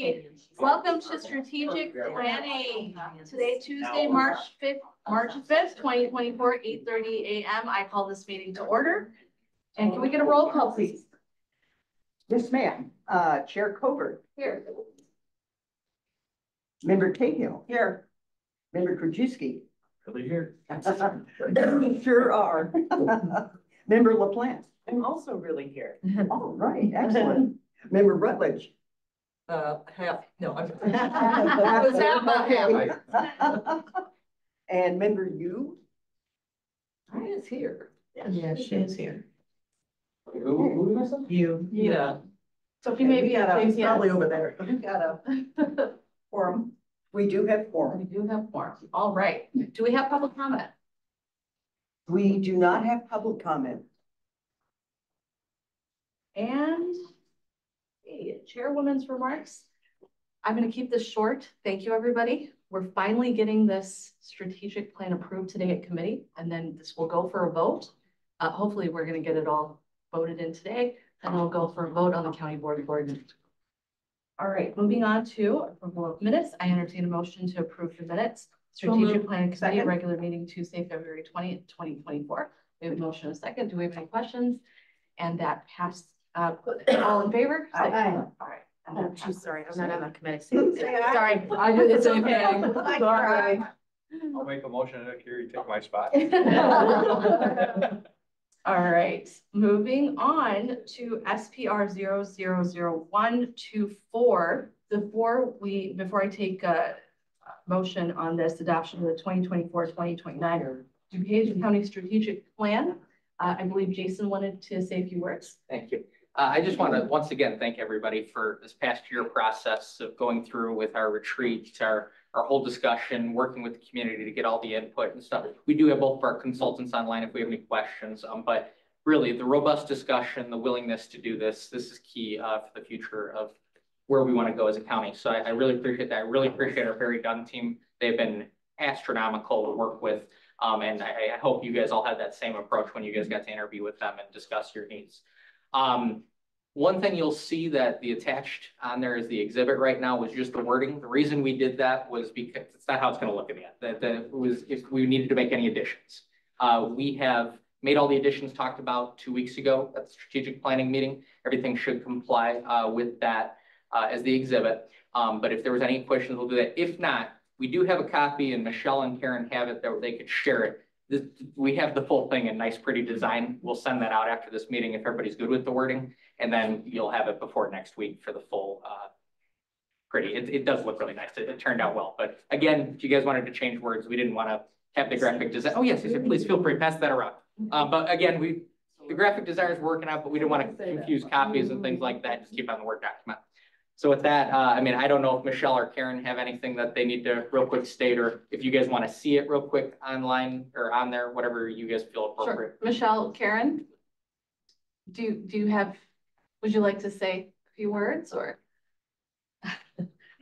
everybody. Welcome to Strategic Planning. Today, Tuesday, March 5th, 2024, 8:30 a.m. I call this meeting to order. And can we get a roll call, please? Yes, ma'am. Chair Covert. Here. Member Cahill. Here. Member Krajewski. Really here. Sure are. Member LaPlante. I'm also really here. All right, excellent. Member Rutledge. Half. No, I'm. Was that about half? And member you. She is here. Yeah, she is here. Who am I saying? You. Yeah. So if you maybe He's probably over there. You got a forum. We do have We quorum. do have more. All right. Do we have public comment? We do not have public comment. And Chairwoman's remarks. I'm going to keep this short. Thank you, everybody. We're finally getting this strategic plan approved today at committee, and then this will go for a vote. Hopefully, we're going to get it all voted in today, and we'll go for a vote on the county board of ordinance. All right, moving on to approval of minutes. I entertain a motion to approve the minutes. Strategic Planning Committee, regular meeting Tuesday, February 20th, 2024. We have a motion and a second. Do we have any questions? And that passed. All in favor? Aye. All right. Oh, geez, sorry, I'm not on the committee. Sorry, it's okay. Sorry. I'll make a motion to Carrie take my spot. All right, moving on to SPR 0000124. Before I take a motion on this adoption of the 2024-2029 DuPage County Strategic Plan, I believe Jason wanted to say a few words. Thank you. I just want to once again thank everybody for this past year process of going through with our retreat, our whole discussion, working with the community to get all the input and stuff. We do have both of our consultants online if we have any questions, but really the robust discussion, the willingness to do this is key for the future of where we want to go as a county. So I really appreciate that. I really appreciate our Barry Dunn team. They've been astronomical to work with. And I hope you guys all had that same approach when you guys got to interview with them and discuss your needs. One thing you'll see that the attached on there is the exhibit right now was just the wording. The reason we did that was because it's not how it's going to look in the end. That was if we needed to make any additions. We have made all the additions talked about 2 weeks ago at the strategic planning meeting. Everything should comply with that as the exhibit. But if there was any questions, we'll do that. If not, we do have a copy, and Michelle and Karen have it that they could share it. We have the full thing in nice, pretty design. We'll send that out after this meeting if everybody's good with the wording, and then you'll have it before next week for the full pretty. It does look really nice. It turned out well. But again, if you guys wanted to change words, we didn't want to have the graphic design. Oh yes, please feel free, pass that around. But again, the graphic design is working out, but we didn't want to confuse copies and things like that. Just keep it on the Word document. So with that, I mean, I don't know if Michelle or Karen have anything that they need to real quick state, or if you guys want to see it real quick online or on there, whatever you guys feel appropriate. Sure. Michelle, Karen, do you have, would you like to say a few words or?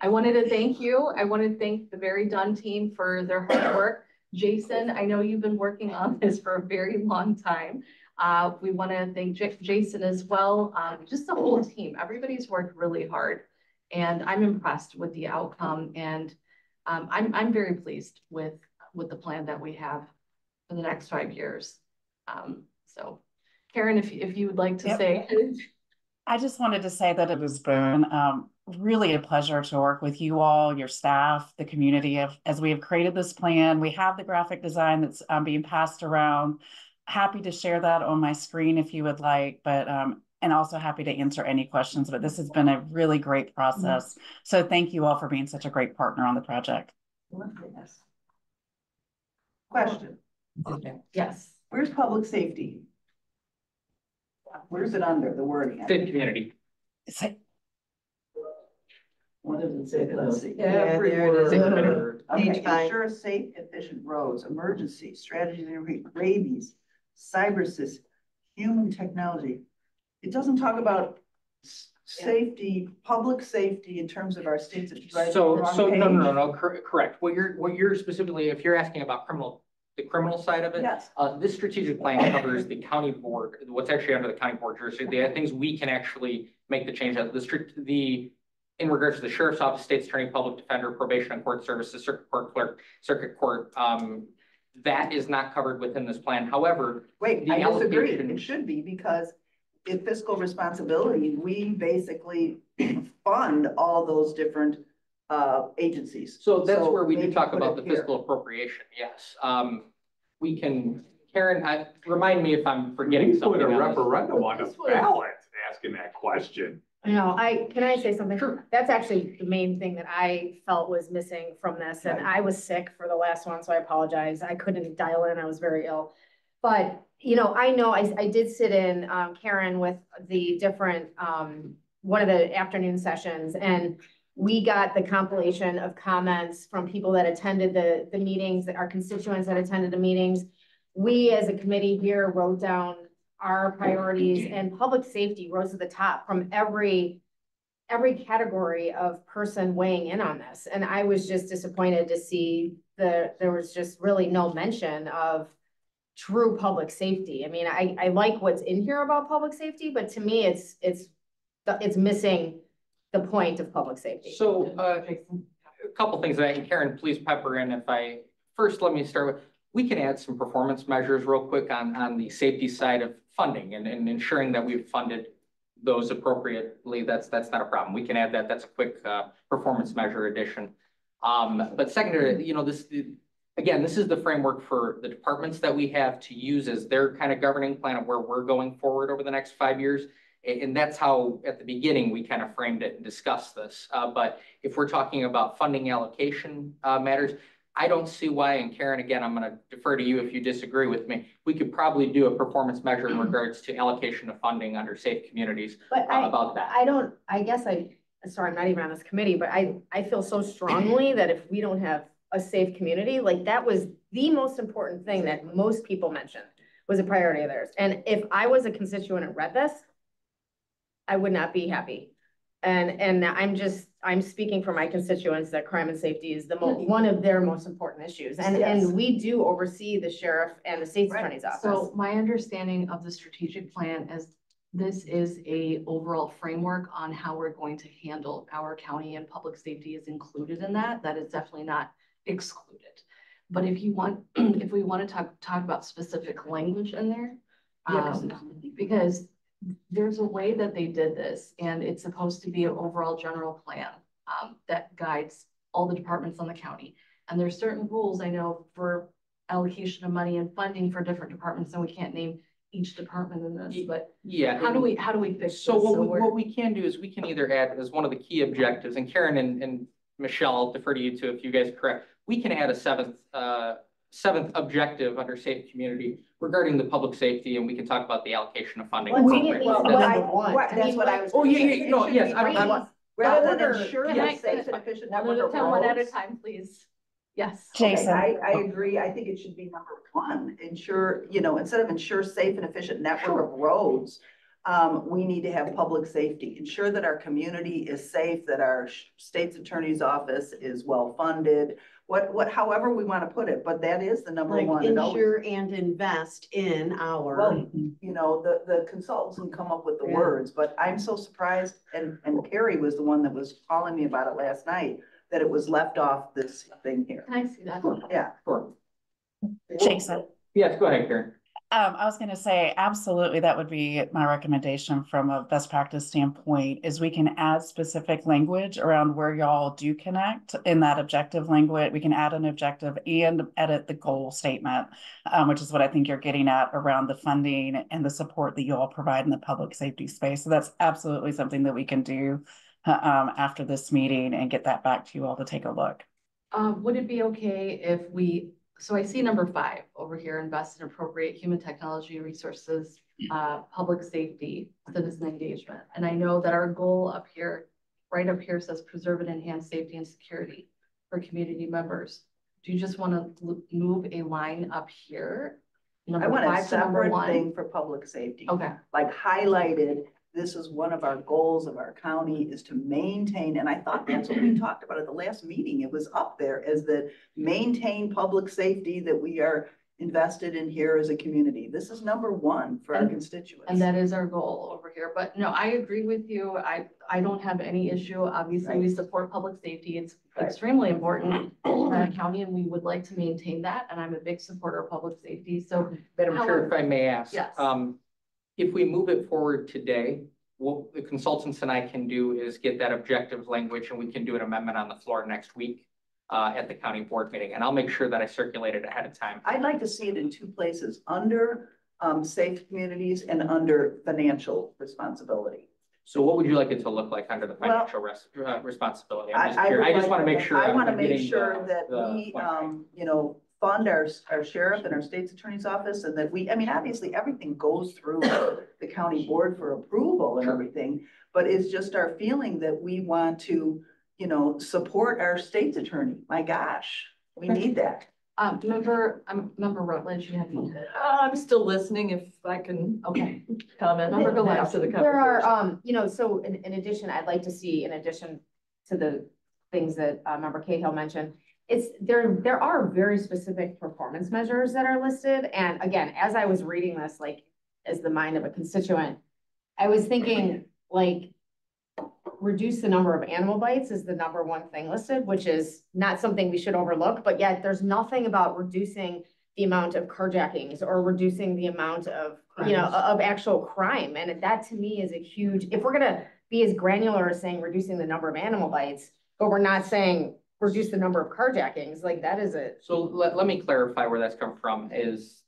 I wanted to thank you. I want to thank the Barry Dunn team for their hard work. Jason, I know you've been working on this for a very long time. We want to thank Jason as well. Just the whole team. Everybody's worked really hard, and I'm impressed with the outcome. And I'm very pleased with the plan that we have for the next 5 years. So, Karen, if you would like to say, I just wanted to say that it has been really a pleasure to work with you all, your staff, the community. As we have created this plan, we have the graphic design that's being passed around. Happy to share that on my screen if you would like, but and also happy to answer any questions. But this has been a really great process. So thank you all for being such a great partner on the project. Question. yes. Where's public safety? Where's it under the wording? Fit community. What does it say? Let's see. Everywhere. Okay, ensure safe, efficient roads, emergency, strategies, rabies, cybersys, human technology. It doesn't talk about safety, public safety in terms of our states. So no, correct. What you're specifically, if you're asking about the criminal side of it, yes. This strategic plan covers the county board, what's actually under the county board jurisdiction. The things we can actually make the change of the in regards to the sheriff's office, state's attorney, public defender, probation and court services, circuit court clerk, circuit court, that is not covered within this plan. However, Wait, the I disagree. allocation- It should be, because in fiscal responsibility, we basically fund all those different agencies. So that's where we do maybe talk put about it the here. fiscal appropriation, yes. We can, Karen, remind me if I'm forgetting We something. put a on this. referendum on the This was- ballot asking that question. No, can I say something? Sure. That's actually the main thing that I felt was missing from this, and I was sick for the last one, so I apologize. I couldn't dial in, I was very ill. But, I did sit in, Karen, with the different, one of the afternoon sessions, and we got the compilation of comments from people that attended the meetings, our constituents that attended the meetings. We, as a committee here, wrote down our priorities, and public safety rose to the top from every category of person weighing in on this. And I was just disappointed to see there was just really no mention of true public safety. I mean, I like what's in here about public safety, but to me, it's missing the point of public safety. So, a couple things that, and Karen, please pepper in first, let me start with, we can add some performance measures real quick on the safety side of funding and ensuring that we've funded those appropriately. That's not a problem. We can add that. That's a quick performance measure addition. But secondary, this is the framework for the departments that we have to use as their kind of governing plan of where we're going forward over the next 5 years. And that's how, at the beginning, we kind of framed it and discussed this. But if we're talking about funding allocation matters, I don't see why, and Karen, again, I'm going to defer to you if you disagree with me. We could probably do a performance measure in regards to allocation of funding under safe communities But about that. sorry, I'm not even on this committee, but I feel so strongly that if we don't have a safe community, like that was the most important thing that most people mentioned was a priority of theirs. And if I was a constituent and read this, I would not be happy. And I'm speaking for my constituents that crime and safety is one of their most important issues. Yes. And we do oversee the sheriff and the state's attorney's office. So my understanding of the strategic plan is this is a overall framework on how we're going to handle our county, and public safety is included in that. That is definitely not excluded. But if we want to talk about specific language in there, because there's a way that they did this, and it's supposed to be an overall general plan that guides all the departments on the county. And there's certain rules I know for allocation of money and funding for different departments, and we can't name each department in this, but Yeah. how do we fix this? So what we can do is we can either add as one of the key objectives, and Karen and Michelle, I'll defer to you two if you guys are correct. We can add a seventh objective under safe community regarding the public safety, and we can talk about the allocation of funding. Well, appropriately. well, That's- number one. That's what I was. Oh, yeah, gonna yeah, say. no, It should yes, be I'm- three. Rather than Can ensuring I- a safe and efficient one network of at a roads. time, please. Yes. Jason. Okay, I agree. I think it should be number one, ensure, instead of ensure safe and efficient network of roads, we need to have public safety, ensure that our community is safe, that our state's attorney's office is well-funded, however we want to put it, but that is the number Like one. It always- ensure and invest in our. Well, the consultants can come up with the Yeah. words, but I'm so surprised, and Carrie was the one that was calling me about it last night, that it was left off this thing here. Can I see that? Yeah. Sure. Jason. Yes, go ahead, Karen. I was going to say, absolutely, that would be my recommendation from a best practice standpoint, is we can add specific language around where y'all do connect in that objective language. We can add an objective and edit the goal statement, which is what I think you're getting at around the funding and the support that you all provide in the public safety space. So that's absolutely something that we can do after this meeting and get that back to you all to take a look. Would it be okay if so I see number 5 over here, invest in appropriate human technology resources, public safety, citizen engagement. And I know that our goal up here, right up here, says preserve and enhance safety and security for community members. Do you just want to move a line up here? I Number want a 5 to number separate 1? thing for public safety. Okay. Like highlighted, this is one of our goals of our county is to maintain, and I thought that's what we talked about at the last meeting. It was up there as the maintain public safety, that we are invested in here as a community. This is number one for our And- constituents. And that is our goal over here. But no, I agree with you. I don't have any issue. Obviously, we support public safety. It's Right. extremely important in our county, and we would like to maintain that. And I'm a big supporter of public safety. So Madam Chair, if I may ask. Yes. If we move it forward today, what the consultants and I can do is get that objective language and we can do an amendment on the floor next week at the county board meeting. And I'll make sure that I circulate it ahead of time. I'd like to see it in two places, under safe communities and under financial responsibility. So what would you like it to look like under the Well, financial responsibility? I I just want to make sure. I want to I'm make getting sure that the we, point right. you know, fund our sheriff and our state's attorney's office, and that we, I mean, obviously, everything goes through the county board for approval and everything, but it's just our feeling that we want to, you know, support our state's attorney. My gosh, we need that. member Rutledge, you have. I'm still listening if I can Okay. comment Member Gillespie. after the There are, conversation. you know, so in addition, I'd like to see, in addition to the things that Member Cahill mentioned, there are very specific performance measures that are listed. And again, as I was reading this, like, as the mind of a constituent, I was thinking, like, reduce the number of animal bites is the number one thing listed, which is not something we should overlook, but yet there's nothing about reducing the amount of carjackings or reducing the amount of, you know, of actual crime. And that to me is a huge, if we're gonna be as granular as saying reducing the number of animal bites, but we're not saying reduce the number of carjackings, like that is it. So let me clarify where that's come from is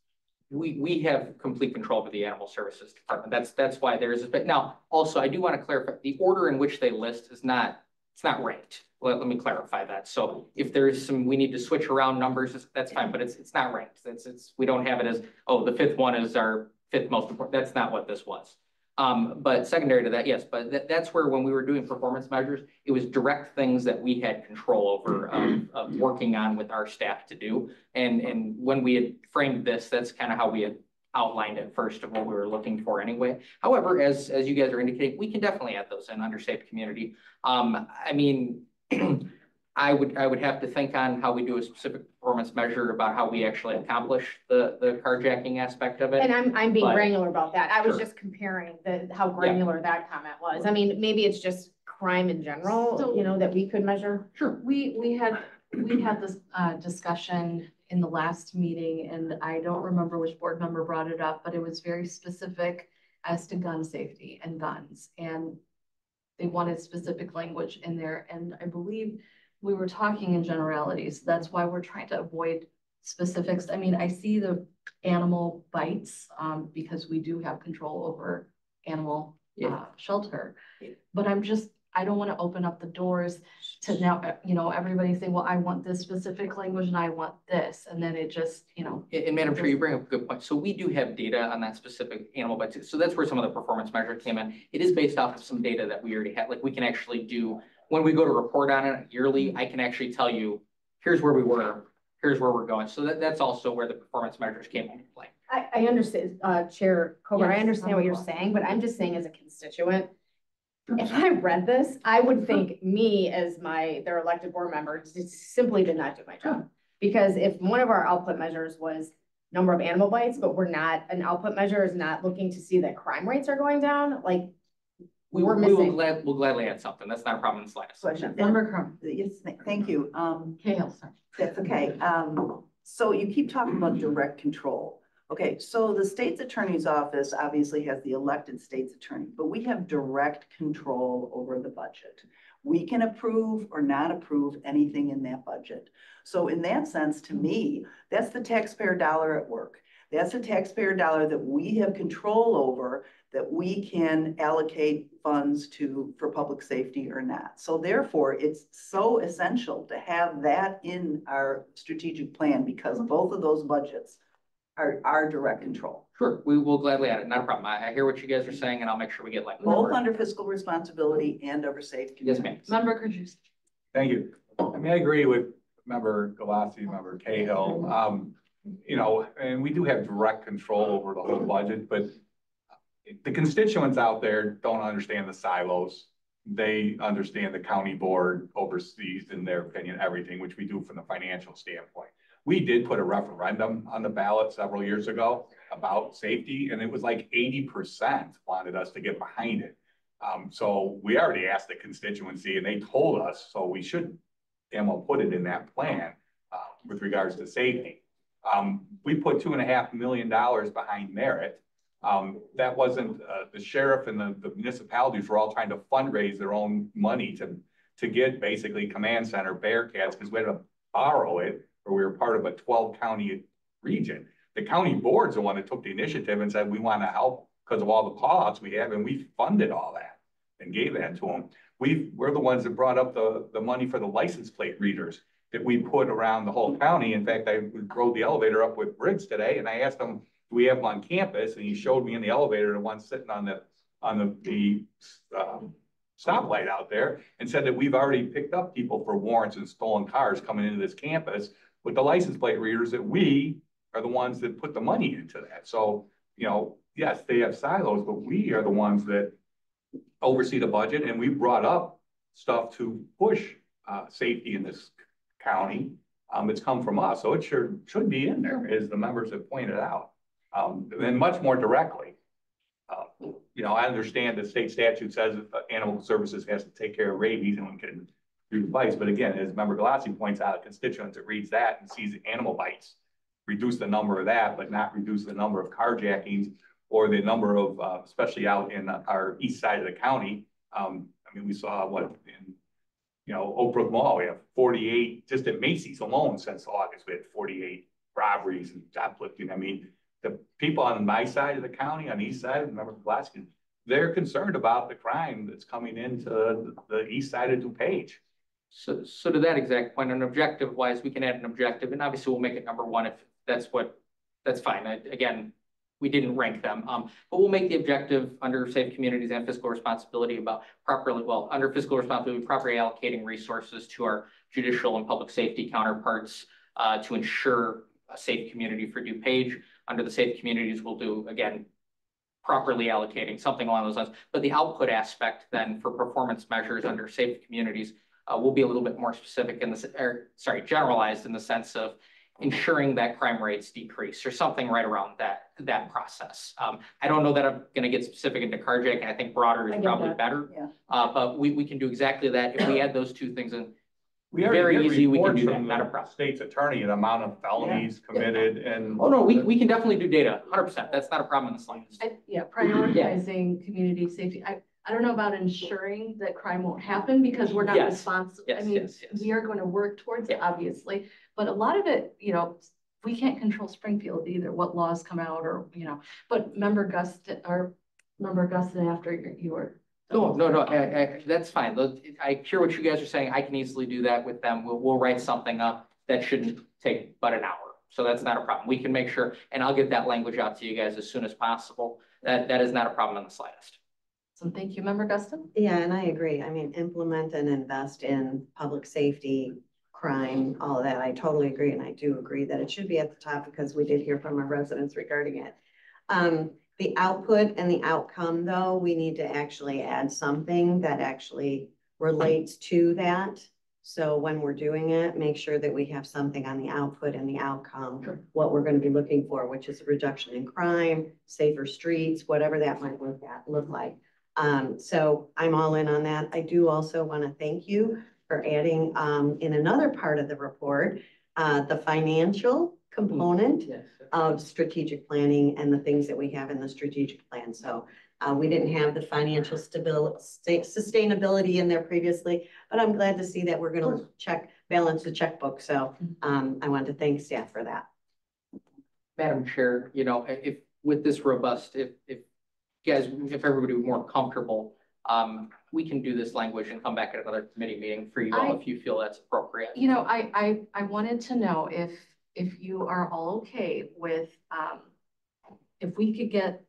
we have complete control over the animal services department. That's why there is a bit. Now, also, I do want to clarify the order in which they list is not, it's not ranked. Let me clarify that. So if there's some, we need to switch around numbers, that's fine, but it's not ranked. We don't have it as, oh, the fifth one is our fifth most important. That's not what this was. But secondary to that, yes, but that's where when we were doing performance measures, it was direct things that we had control over of working on with our staff to do. And when we had framed this, that's kind of how we had outlined it first of what we were looking for anyway. However, as you guys are indicating, we can definitely add those in under safe community. I mean, I would have to think on how we do a specific performance measure about how we actually accomplish the carjacking aspect of it. And I'm being But- granular about that. I was Sure. just comparing how granular that comment was. I mean, maybe it's just crime in general, So- you know, that we could measure. Sure. We had this discussion in the last meeting, and I don't remember which board member brought it up, but it was very specific as to gun safety and guns. And they wanted specific language in there, and I believe we were talking in generalities. That's why we're trying to avoid specifics. I mean, I see the animal bites, because we do have control over animal shelter. But I don't want to open up the doors to now, you know, everybody saying, well, I want this specific language and I want this. And then it just, you know. And Madam Chair, you bring up a good point. So we do have data on that specific animal bites. So that's where some of the performance measure came in. It is based off of some data that we already have. Like we can actually do, when we go to report on it yearly, I can actually tell you, here's where we were, here's where we're going. So that's also where the performance measures came into play. I understand, Chair Coburn, I Yes, understand what you're saying, but I'm just saying as a constituent, if I read this, I would think me as their elected board member just simply did not do my job. Because if one of our output measures was number of animal bites, but an output measure is not looking to see that crime rates are going down, like we're missing. We'll gladly add something. That's not a problem in the slightest. Question. Member Crum, Yes, thank you. Cahill, sorry. That's okay. So you keep talking about direct control. Okay, so the state's attorney's office obviously has the elected state's attorney, but we have direct control over the budget. We can approve or not approve anything in that budget. So in that sense, to me, that's the taxpayer dollar at work. That's a taxpayer dollar that we have control over, that we can allocate funds for public safety or not. So therefore, it's so essential to have that in our strategic plan because both of those budgets are our direct control. Sure, we will gladly add it. Not a problem. I hear what you guys are saying and I'll make sure we get like. Both under fiscal responsibility and over safe Yes, communities. ma'am. Member Krajewski. Thank you. I mean, I agree with Member Galassi, Member Cahill. You know, and we do have direct control over the whole budget, but the constituents out there don't understand the silos. They understand the county board oversees, in their opinion, everything, which we do from the financial standpoint. we did put a referendum on the ballot several years ago about safety, and it was like 80% wanted us to get behind it. So we already asked the constituency and they told us, so we should, and we'll put it in that plan with regards to safety. We put $2.5 million behind merit. That wasn't, the sheriff and the municipalities were all trying to fundraise their own money to get basically command center Bearcats, because we had to borrow it, or we were part of a 12 county region. The county board's the one that took the initiative and said, we want to help because of all the call outs we have, and we funded all that and gave that to them. We're the ones that brought up the money for the license plate readers that we put around the whole county. In fact, I rode the elevator up with Briggs today, and I asked him, do we have them on campus? And he showed me in the elevator the one sitting on the stoplight out there, and said that we've already picked up people for warrants and stolen cars coming into this campus with the license plate readers, that we are the ones that put the money into that. So, you know, yes, they have silos, but we are the ones that oversee the budget, and we brought up stuff to push safety in this county. It's come from us, so it should be in there, as the members have pointed out, and much more directly. You know, I understand the state statute says animal services has to take care of rabies and we can do the bites, but again, as Member Galassi points out, a constituent that reads that and sees animal bites, reduce the number of that, but not reduce the number of carjackings or the number of, especially out in our east side of the county. I mean, we saw what in, you know, Oak Brook Mall, we have 48, just at Macy's alone since August, we had 48 robberies and shoplifting. I mean, the people on my side of the county, on the east side, Member Galassi, they're concerned about the crime that's coming into the east side of DuPage. So to that exact point, an objective wise, we can add an objective, and obviously we'll make it number one if that's fine. Again, we didn't rank them, but we'll make the objective under safe communities and fiscal responsibility about under fiscal responsibility, properly allocating resources to our judicial and public safety counterparts to ensure a safe community for DuPage. Under the safe communities, we'll do, again, properly allocating, something along those lines. But the output aspect then for performance measures under safe communities will be a little bit more specific generalized in the sense of ensuring that crime rates decrease or something right around that process. I don't know that I'm going to get specific into carjacking. I think broader is probably better. Yeah. But we can do exactly that if we add those two things in. We Very easy, we can reports do that, from not a the problem. state's attorney, the amount of felonies committed, and Oh, no, we can definitely do data, 100%. That's not a problem in the slightest. Yeah, prioritizing community safety. I don't know about ensuring that crime won't happen because we're not Yes. responsible. Yes, I mean, yes. we are going to work towards it, Yeah. obviously, but a lot of it, you know, we can't control Springfield either, what laws come out or, you know, but Member Guston after you were. No, that's fine. I hear what you guys are saying. I can easily do that with them. We'll write something up that shouldn't take but an hour. So that's not a problem. We can make sure, and I'll get that language out to you guys as soon as possible. That is not a problem in the slightest. So thank you, Member Guston. Yeah, and I agree. I mean, implement and invest in public safety, crime, all of that. I totally agree. And I do agree that it should be at the top because we did hear from our residents regarding it. The output and the outcome, though, we need to actually add something that actually relates to that. So when we're doing it, make sure that we have something on the output and the outcome, what we're going to be looking for, which is a reduction in crime, safer streets, whatever that might look like. So I'm all in on that. I do also want to thank you for adding in another part of the report, the financial component of strategic planning and the things that we have in the strategic plan. So we didn't have the financial sustainability in there previously, but I'm glad to see that we're going to balance the checkbook. So I want to thank staff for that. Madam Chair, you know, if with this robust, if everybody was more comfortable, we can do this language and come back at another committee meeting for you all if you feel that's appropriate. You know, I wanted to know if you are all okay with, if we could get,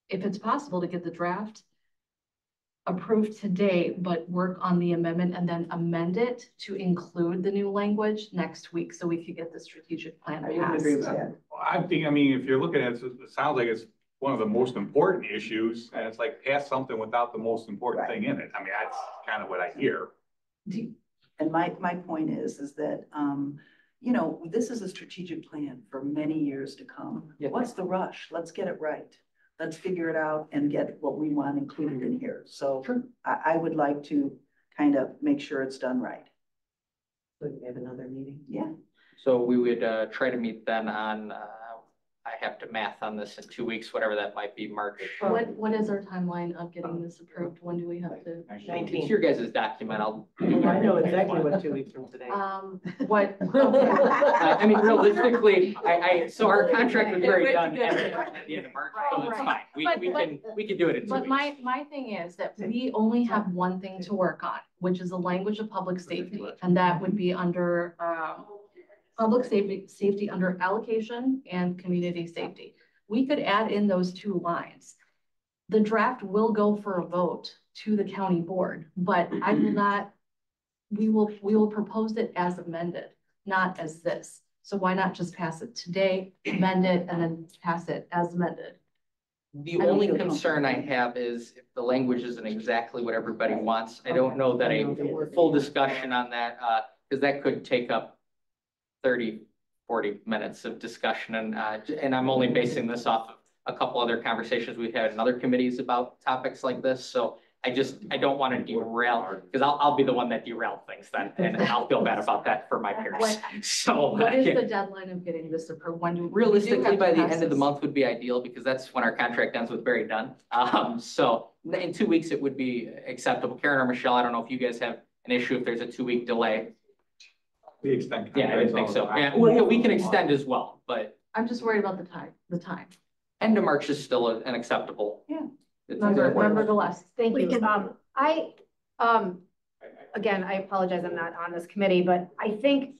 if it's possible to get the draft approved today, but work on the amendment and then amend it to include the new language next week so we could get the strategic plan I would passed. agree with that. I mean, if you're looking at it, it sounds like it's one of the most important issues, and it's like pass something without the most important thing in it. I mean, that's kind of what I hear. And my point is that you know, this is a strategic plan for many years to come. Yeah. What's the rush? Let's get it right. Let's figure it out and get what we want included in here. So Sure. I would like to kind of make sure it's done right. We have another meeting. Yeah. So we would try to meet then on, I have to math on this in 2 weeks, whatever that might be, March. What is our timeline of getting this approved? When do we have to? It's your guys' document. I'll. I know exactly what 2 weeks from today. What? I mean, realistically, so our contract was very done at the end of March, so it's Right. fine. We can do it in 2 But weeks. my thing is that we only have one thing to work on, which is the language of public safety, and that would be under, public safety under allocation and community safety. We could add in those 2 lines. The draft will go for a vote to the county board, but I will not, we will propose it as amended, not as this. So why not just pass it today, amend it, and then pass it as amended? The only concern I have is if the language isn't exactly what everybody wants. I don't know that a full discussion on that, because that could take up 30, 40 minutes of discussion. And I'm only basing this off of a couple other conversations we've had in other committees about topics like this. So I don't want to derail, because I'll be the one that derailed things then, and I'll feel bad about that for my peers. So What is the deadline of getting this approved? When do? we do realistically, have by to the pass end of the this? month would be ideal, because that's when our contract ends with Barry Dunn. So in 2 weeks, it would be acceptable. Karen or Michelle, I don't know if you guys have an issue if there's a 2-week delay. We extend. Yeah, I didn't think so. contracts Yeah, all the time. we can extend as well, but I'm just worried about the time. end of March is still an acceptable. Yeah. Remember the last. Thank We you. can- Again, I apologize, I'm not on this committee, but I think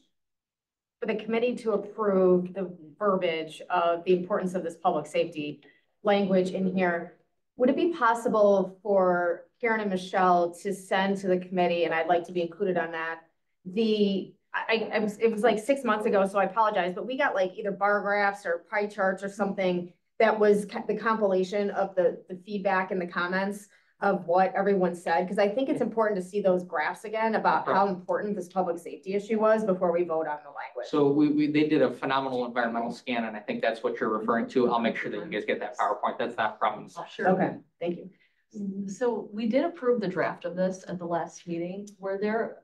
for the committee to approve the verbiage of the importance of this public safety language in here, would it be possible for Karen and Michelle to send to the committee, and I'd like to be included on that, it was like 6 months ago, so I apologize, but we got like either bar graphs or pie charts or something that was the compilation of the feedback and the comments of what everyone said, because I think it's important to see those graphs again about how important this public safety issue was before we vote on the language. So they did a phenomenal environmental scan, and I think that's what you're referring to. I'll make sure that you guys get that PowerPoint. That's not a problem. Sure. Okay, thank you. So we did approve the draft of this at the last meeting. Were there,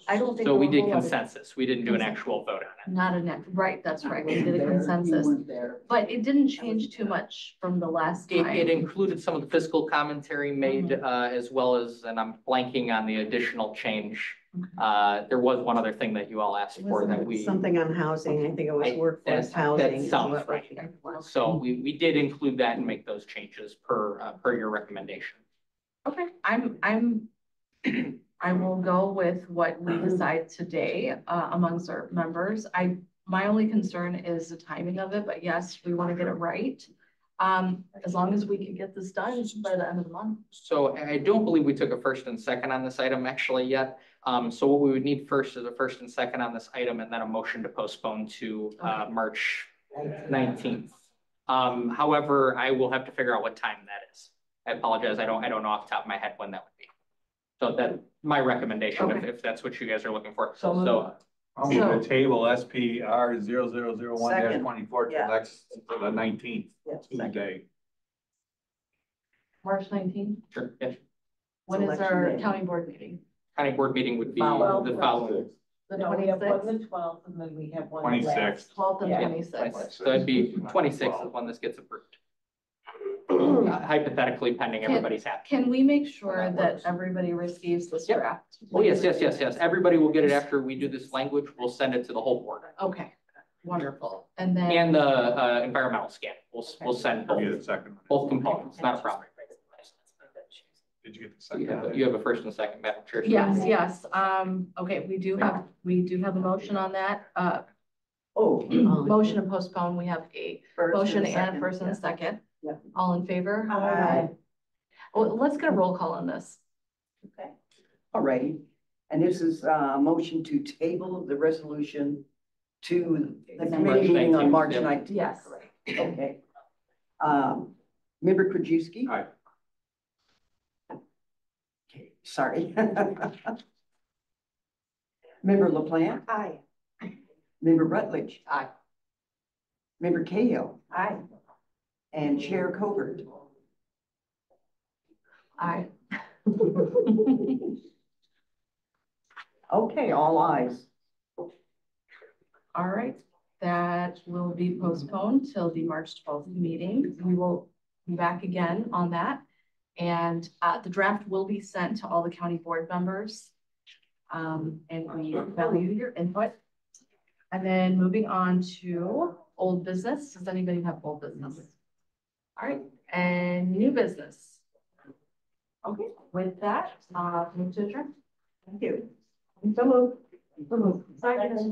I don't think. So we there were a did whole lot of- consensus. We didn't do an actual vote on it. Not a next, right, that's right. We did a consensus, but it didn't change too much from the last It time. included some of the fiscal commentary made, as well as, and I'm blanking on the additional change. There was one other thing that you all asked for that we. Something on housing, I think it was workforce That housing. is sounds what right. was- So we did include that and make those changes per your recommendation. Okay, I will go with what we decide today, amongst our members. My only concern is the timing of it, but yes, we want to get it right. As long as we can get this done by the end of the month. So I don't believe we took a first and second on this item actually yet. So what we would need first is a first and second on this item, and then a motion to postpone to March 19th. However, I will have to figure out what time that is. I apologize. I don't know off the top of my head when that would be. So that my recommendation, if that's what you guys are looking for. So I'm gonna table SPR 0001-24 to Yeah. to the 19th, Yeah, second. Tuesday. March 19th. sure, yeah. When is Election our day. county board meeting? County board meeting would be Well, the following. The No, we have one 26th, the 12th, and then we have one. 26th. 12th and Yeah. 26th. So it'd be 26th is when this gets approved. Hypothetically pending everybody's happy. Can we make sure that everybody receives this Yep. draft? Oh, yes. Everybody will get it after we do this language. We'll send it to the whole board. Okay, wonderful. And then. And the environmental scan. We'll send I'll get both, a second. both components, not a problem. Did you get the You second? have a first and second, Madam Chair. Yes, okay, we do have a motion on that. Oh. Motion to postpone, we have a First motion and second, first and yeah. a second. Yeah. All in favor? Aye. Well, let's get a roll call on this. Okay. All righty. And this is a motion to table the resolution to the committee meeting on March 19th. Yes. Okay. Member Krajewski? Aye. Okay, sorry. Member LaPlante? Aye. Member Rutledge. Aye. Member Cahill Aye. and Chair Covert. Aye. Okay, all ayes. All right, that will be postponed till the March 12th meeting. We will be back again on that. And the draft will be sent to all the county board members. And we value your input. And then moving on to old business. Does anybody have old business? All right, and new business. Okay, with that, move to adjourn. Thank you. So moved. Second.